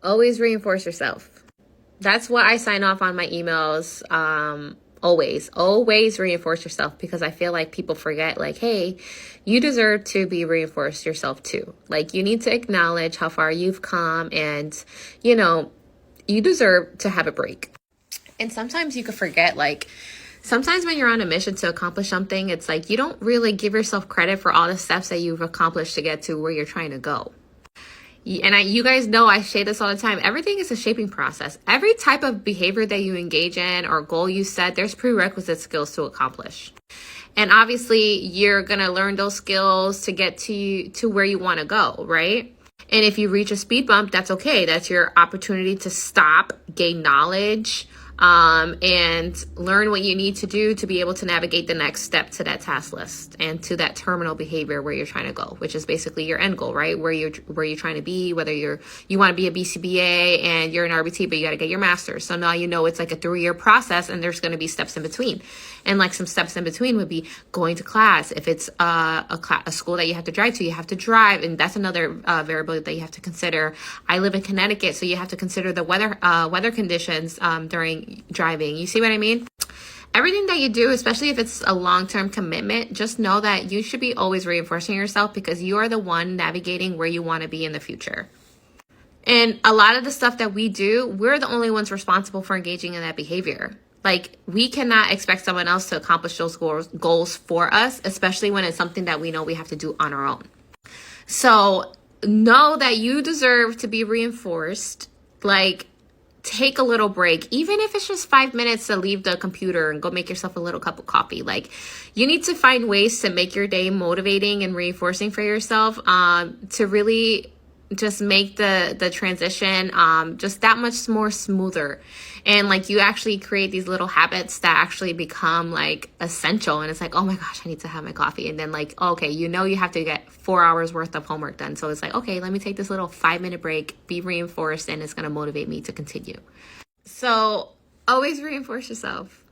Always reinforce yourself. That's what I sign off on my emails. Always reinforce yourself, because I feel like people forget, like, hey, you deserve to be reinforced yourself too. Like, you need to acknowledge how far you've come, and, you deserve to have a break. And sometimes you could forget, like, sometimes when you're on a mission to accomplish something, it's like you don't really give yourself credit for all the steps that you've accomplished to get to where you're trying to go. And you guys know I say this all the time. Everything is a shaping process. Every type of behavior that you engage in or goal you set, there's prerequisite skills to accomplish. And obviously, you're going to learn those skills to get to where you want to go, right? And if you reach a speed bump, that's okay. That's your opportunity to stop, gain knowledge, and learn what you need to do to be able to navigate the next step to that task list and to that terminal behavior where you're trying to go, which is basically your end goal, right? Where you're trying to be, whether you want to be a BCBA and you're an RBT, but you got to get your master's. So now it's like a 3-year process, and there's going to be steps in between. And like some steps in between would be going to class. If it's a school that you have to drive to, you have to drive, and that's another variable that you have to consider. I live in Connecticut, so you have to consider the weather conditions during driving. You see what I mean? Everything that you do, especially if it's a long-term commitment, just know that you should be always reinforcing yourself, because you are the one navigating where you want to be in the future. And a lot of the stuff that we do, we're the only ones responsible for engaging in that behavior. Like, we cannot expect someone else to accomplish those goals for us, especially when it's something that we know we have to do on our own. So know that you deserve to be reinforced. Like, take a little break, even if it's just 5 minutes to leave the computer and go make yourself a little cup of coffee. Like, you need to find ways to make your day motivating and reinforcing for yourself, to really just make the transition just that much more smoother. And like, you actually create these little habits that actually become like essential. And it's like, oh my gosh, I need to have my coffee. And then like, okay, you have to get 4 hours worth of homework done. So it's like, okay, let me take this little 5-minute break, be reinforced, and it's going to motivate me to continue. So always reinforce yourself.